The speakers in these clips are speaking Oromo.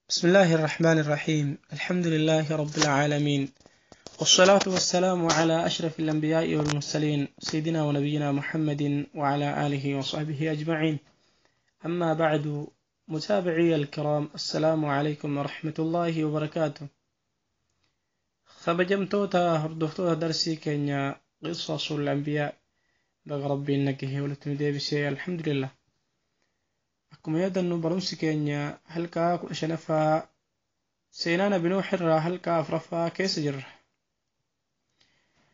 بسم الله الرحمن الرحيم. الحمد لله رب العالمين، والصلاة والسلام على أشرف الأنبياء والمرسلين سيدنا ونبينا محمد وعلى آله وصحبه أجمعين. أما بعد، متابعي الكرام، السلام عليكم ورحمة الله وبركاته. خبجمتوتا هردفتوتا درسي كينيا قصص الأنبياء بغ ربي نكه ولتمدي بسي. الحمد لله. أكما يدن برمسي كينيا هلكا كل شنفا سينانا بنوح الرا هلكا أفرفا كيس جر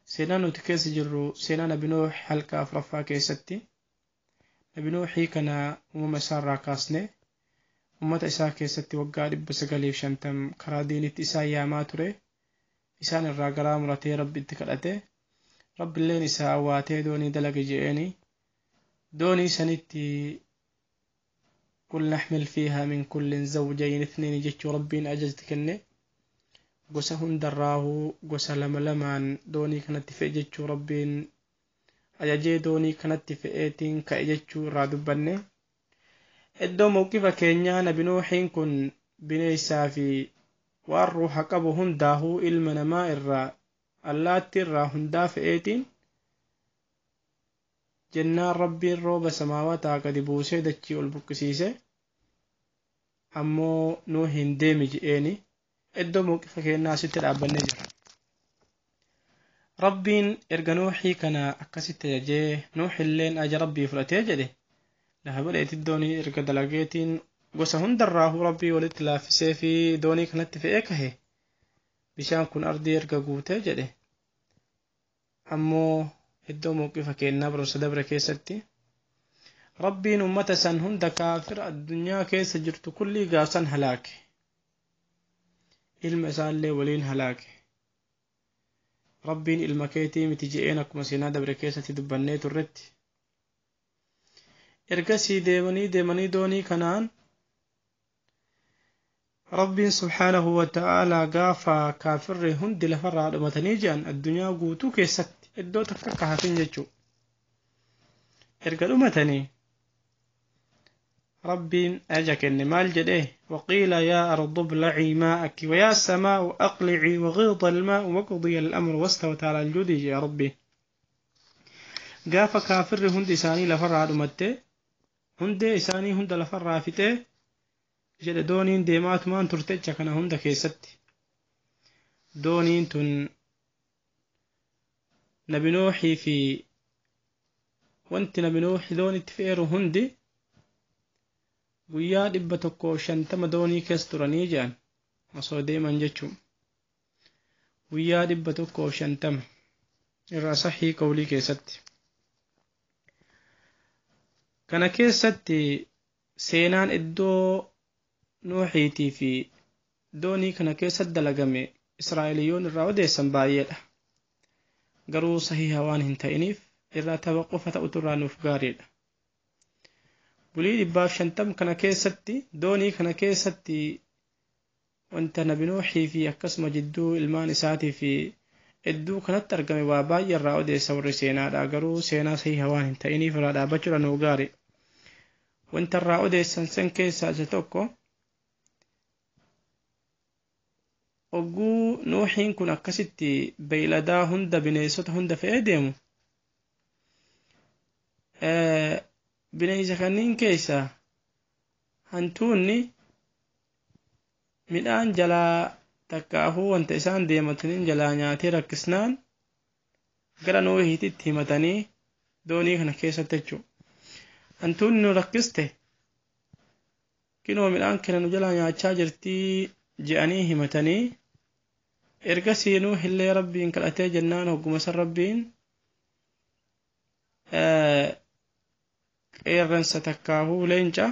سينانو تكيس جرو سينانا بنوح هلكا أفرفا كيستي بنوحي كان ومسار راكاسني ومتا إسا كيستي وقارب بسقاليف شنتم كراديني إسا ياماتوري إسان الراقرا مراتي رب انتكالته رب اللين إسا أواتي دوني دلق جئيني دوني سنتي كل نحمل فيها من كل زوجين اثنين جتشو ربين أجزتكني قسهن دراه قسه لمن دوني كانت في جتشو ربين أجاجي دوني كانت في ايتين كأجتشو رادبني إدو موقف كينيا نبنوحين كن بنيسا في والروح قبو هنداهو إلمنا ما إرى اللاتي الرا هندا في ايتين جنان ربي الروب سماواتا قد بوسي دچي والبكسيسي أمو نوهن ديمج إيني إدو موقفك الناس تلعب النجر ربين إرغنوحي كان أكسيت يجي نوح اللين أجي ربي فراتي جدي لها بدأت الدوني إرغ دلقيتين قسهن دراه ربي ولتلافسي في دوني كانت في إيكهي بشان كن أرضي إرغ قوتي جدي أمو إدو موقفك النبر وصدبر كيستي ربين أمتا سن هند كافر الدنيا كيس جرت كل قاسن هلاك المسال ولين هلاك ربين المكيتي متجئينك مسينا دبر كيستي دبني ترت إرقسي ديمني دوني كنان ربين سبحانه وتعالى قافا كافر هند لفرع أمتنيجان الدنيا قوتو كيست إدو تفكها فين جتشو إرقل أمتني ربين أجاك النمال جده وقيل يا أرض ابلعي ماءك ويا السماء أقلعي وغيض الماء وقضي الأمر واستوت على الجود يا ربي قاف كافر هند إساني لفرع دمته هند إساني هند لفرع فته جد دونين ديمات مان ترتج كان هند كيست دونين تن نبنوحي في وانت نبنوحي دوني تفير هندي guyyaa 150 doonii keessa turanii jiran osoo deeman jechuun guyyaa 150 irraa sahii qawlii keessatti kana keessatti seenaan iddoo nuuxiitii fi doonii kana keessatti dalagame israa'eliyoon irraa odeessan baay'eedha garuu sahiha waan hin ta'iniif irraa tawaqqofa ta'utu irraa nuuf gaariidha bulii 150 kana keessatti doonii kana keessatti wanta nabi nuuxii fi akkasuma jidduu ilmaan isaatii fi iddoo kanatti argame waa baay'ee irraa odeessa warri seenaadha garuu seenaa sahiha waan hin ta'iniif irraa dhaabachuudha nuu gaari wanta irraa odeessan san keessaa isa tokko ogguu nuuxiin kun akkasitti beeyladaa hunda bineensota hunda fe'ee deemu bineensa kanneen keessa hantuunni midhaan jalaa takkaafuu wanta isaan deemataniin jalaa nyaatee rakkisnaan gara nuuhiititti himatanii doonii kana keessatti jechuudha. Hantuunni nu rakkiste kinoo midhaan kana nu jalaa nyaachaa jirtii je'anii himatanii ergasii nuuhillee rabbiin kadhatee jennaan hogguma san rabbiin qeerransa takkaafuu leenca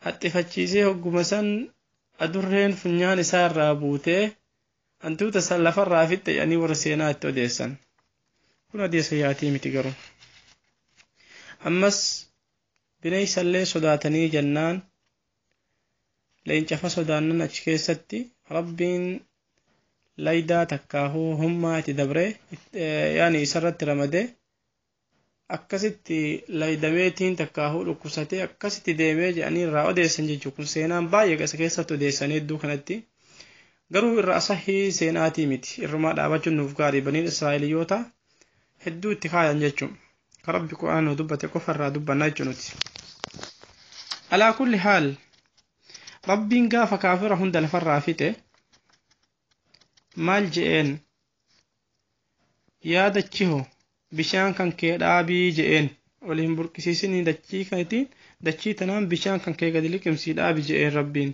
haxxifachiisee hogguma san adurreen funyaan isaa irraa buutee hantuuta san lafarraa fixe jedhanii warra seenaa itti odeessan kun odeessa yaatii miti garuu ammas bineensallee sodaatanii jennaan leencafa sodaannan achi keessatti rabbiin laydaa takkaafuu hummaa itti dabre yaani isarratti ramadee akkasitti laydameetiin takkaahuu dhukkubsatee akkasitti deemee jedhanii irraa odeessan jechuun kun seenaan baay'ee gasa keessatti odeessan hedduu kanatti garuu irra asahii seenaatii miti irrumaa dhaabachuun nuuf gaarii baniin israa'eliyoota hedduu itti kaayan jechuun ka rabbi quraanuu dubbate qofa irraa dubbannaa jechuun nuti. Alaa kulli haal rabbiin gaafa kaafira hunda lafarraa fixe maal je'een yaadachiho bishaan kan kee dhaabii je'een waliin burqisiisinii dachii kanitiin dachii tanaan bishaan kan kee gadi liqimsii dhaabii je'een rabbiin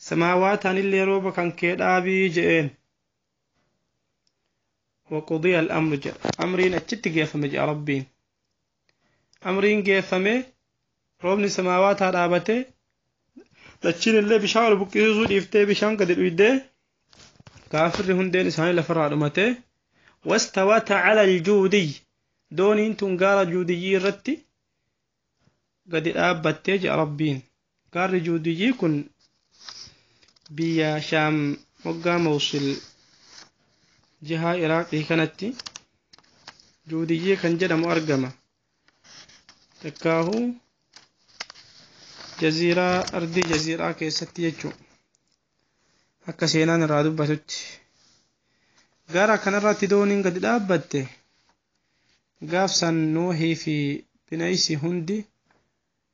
samaawaataan illee rooba kan kee dhaabii je'een وقضي الأمر جاء أمرين أجت جيفم جاء ربين أمرين جيفم روبني سماوات هرابته دچين اللي بشاول بكيزو ديفته بشان قد الويده كافر هندين إسحاق لفرع أمته واستوت على الجودي دونين تنقال جودي رتي قد الأبته جاء ربين قال جودي كن بيا شام وقام وصل جهة عراقي كانت جودية كان جدم أرقمة تكاهو جزيرة أرضي جزيرة كيستي يجو akka seenaan irraa dubbatutti gara kanarratti dooniin gadi dhaabbatte gaafsan nuuhii fi binaysi hundi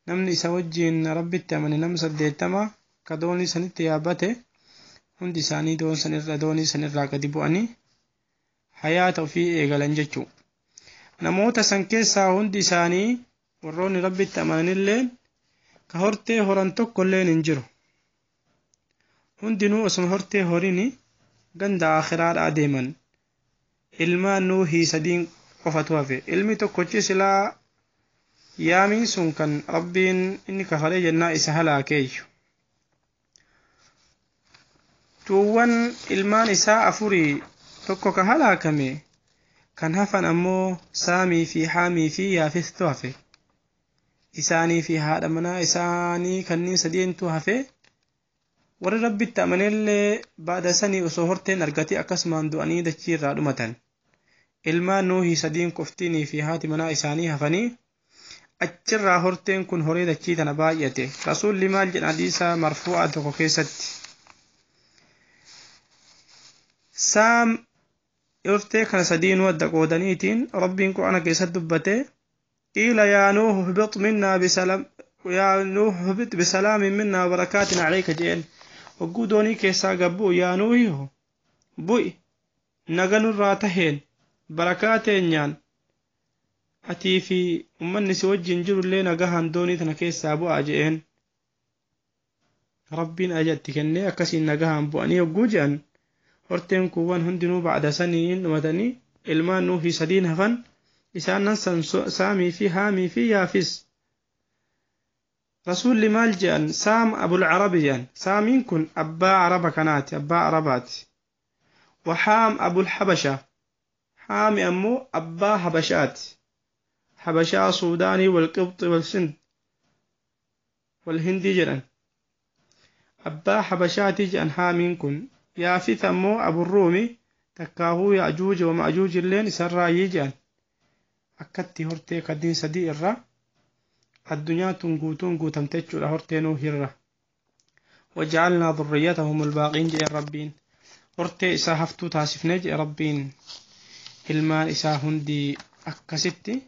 namni isa wajjiin rabbitti amane nam 80 ka doonii sanitti yaabbate hundi isaanii doonii san irraa gadi bu'anii hayaata ofii eegalan jechuu namoota san keessaa hundi isaanii warroonni rabbitti amananillee ka hortee horan tokkolleen hin jiru hundinuu osuma hortee horini ganda akhiraadha adeeman ilmaan nuuhii sadiin qofatu hafe ilmi tokkochi silaa yaamiin sun kan rabbiin inni kafaree jennaa isa halaakeeyyu tuuwwan ilmaan isaa afurii tokko ka halaakame kan hafan ammoo saamii fi haamii fi yaafistu hafe isaanii fi haadha manaa isaanii kanniin sadiintu hafe warri rabbitti amanellee baada sanii osoo horteen argate akkasumaan du'anii dachii irraa dhumatan ilmaan nuuhii sadiin qoftiinii fi haati manaa isaanii hafanii achirraa horteen kun horii dachii tana baay'ate rasuulli maal jedha hadiisa marfuu'aa tokko keessatti saam hortee kana sadiin wadda qoodaniitiin rabbiin qur'aana keessatti dubbate qiila yaa nuuhu ihbit minnaa bisalam yaa nuuhu ihbit bisalaamin minnaa wa barakaatin alayka jeen hogguu doonii keessaa gabbu'u yaa nuuhiho bu'i naganurraa taheen barakaa teenyaan atii fi ummanni si wajjin jirullee nagahan doonii tana keessaa bu'aa je'een rabbiin ajatti kennee akkasiin nagahan bu'anii hogguu je'an horteen kuuwwan hundinuu ba'da saniin dhumatanii ilmaan nuuhii sadiin hafan isaan nan saamii fi haamii fi yaafis رسول مال جان سام أبو العرب جان سامين كن أبا عرب كنات أبا عربات وحام أبو الحبشة حام أمو أبا حبشات حبشة سوداني والقبط والسند والهندي جان أبا حبشات جان حامين كن يافث أمو أبو الرومي تكاهو يأجوج ومأجوج اللين سرايي جان أكدتي هرتي كدين سدي الرّ الدنيا تنقوتون تمتجوا لهرتينو هرة وجعلنا ذريتهم الباقين جاء ربين هرتي إسا هفتو تاسفنا جاء ربين المان إسا هندي أكستي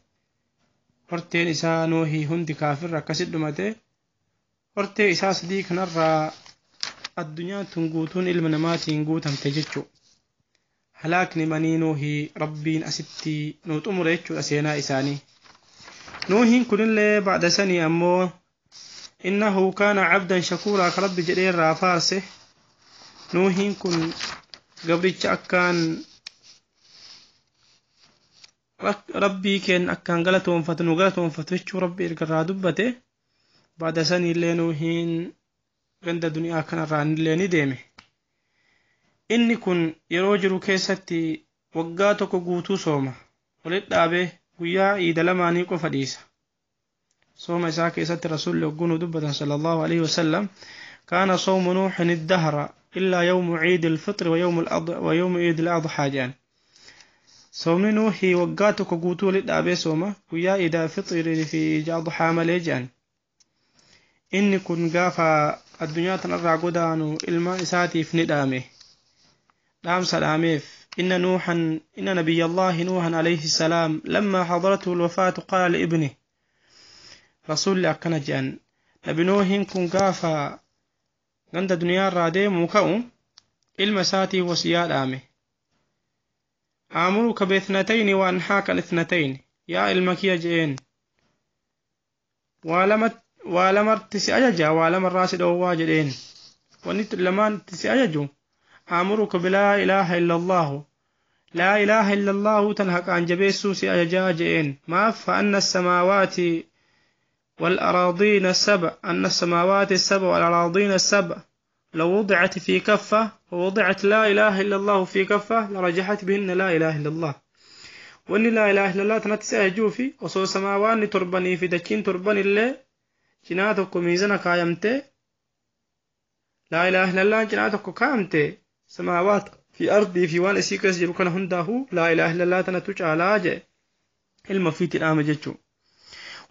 هرتين إسا نوهي هندي كافر أكست دمته هرتي إسا صديق نرى الدنيا تنقوتون المنمات ينقو تمتججوا هلاكني مني نوهي ربين أستي نوت أمريتشو أسينا إساني نوح كل بعد سنة أمو إنه كان عبدا شكورا كرب جرير رافارسه نوح كن قبل أكان ربي كان أكان غلطهم فتنو فتوشو ربي إرقرا دبته بعد سنة اللي نوحين غند دنيا كان ران اللي نديمه إني كن يروجرو كيستي وقاتك قوتو صومة ولد دابه ويا إيد لماني قفديسة صوم إساك إسات رسول لقون دبة صلى الله عليه وسلم كان صوم نوح الدهر إلا يوم عيد الفطر ويوم عيد الأضحى جان soomni nuuhii waggaa tokko guutuu walitti dhaabee sooma guyyaa iidaa fixrii fi jaadu haamalee jedhan inni kun gaafa addunyaa tanarraa godaanu ilmaan isaatiif ni dhaame dhaamsa dhaameef inna nabiyyallahi nuuhan alayhi salaam lamma hadaratu alwafaatu qaala liibnihi rasuulli akkana jedhan nabi nuuhin kun gaafa ganda duniyaarraa deemuu ka'u ilma isaatiif wasiyaa dhaame آمرك باثنتين وأنهاك عن اثنتين يا المكية جئين ولمت تسأججا ولم الراشد أواجدين ونت لمان تسأججو آمرك بلا إله إلا الله لا إله إلا الله تنهك عن جبيسو سأججا جئين ما فأن السماوات والأراضين السبع أن السماوات السبع والأراضين السبع لو وضعت في كفة ووضعت لا إله إلا الله في كفة لرجحت بهن لا إله إلا الله وإن لا إله إلا الله تنتسأ جوفي وصو سماوان تربني في دكين تربني اللي جناتك ميزنا كايمتي لا إله إلا الله جناتك كايمتي سماوات في أرضي في وان إسيكس جلوكنا هنده لا إله إلا الله تنتج على جي المفيت الآم جتشو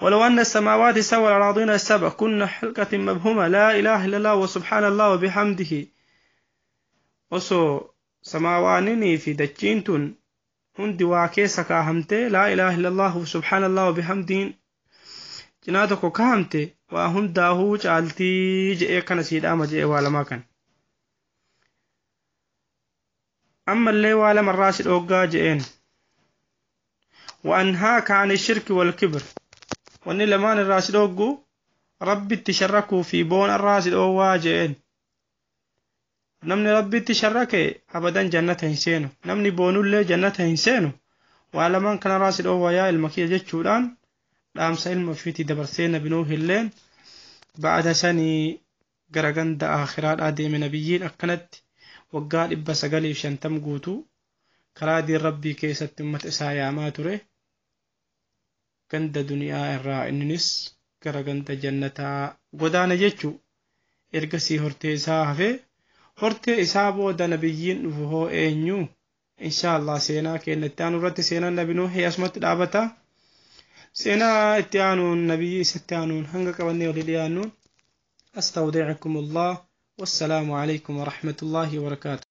ولو أن السماوات السبع والأراضين السبع كن حلقة مبهمة لا إله إلا الله وسبحان الله وبحمده وسو سماوانني في دجينتون هندي واكيسا كاهمتي لا إله إلا الله وسبحان الله وبحمده جناتك كاهمتي وهنداه جعلتي جئ كان سيد آم جئ والما كان أما اللي والما الراشد أوقا جئين وأنهاك عن الشرك والكبر وأن لمان الراشد أوقو ربي تشركوا في بون الراشد أواجئين نمني ربي تشركي أبدا جنة هنسينو نمني بونو اللي جنة هنسينو وعلمان كان الراشد أوايا المكية جتشوران لامسا المفيتي دبرسين بنوه اللين بعد سني قرقند آخرات آدي من نبيين أكنت وقال إبا سقالي شنتم قوتو كرادي ربي كيسة تمت إسايا ما تري ganda duniyaa irraa innis gara ganda jannataa godaana jechuu ergasii hortee isaa hafe hortee isaa booda nabiyyiin dhufu hoo eenyu inshallah seenaa keenyatti aanu irratti seenaan nabi nuuhi asumatti dhaabata seenaa itti aanuun nabiyyi isatti aanuun hanga qabannee olii dhiyaannuun astawdiicukumullah wassalaamu alaykum warahmatullahi wabarakaatu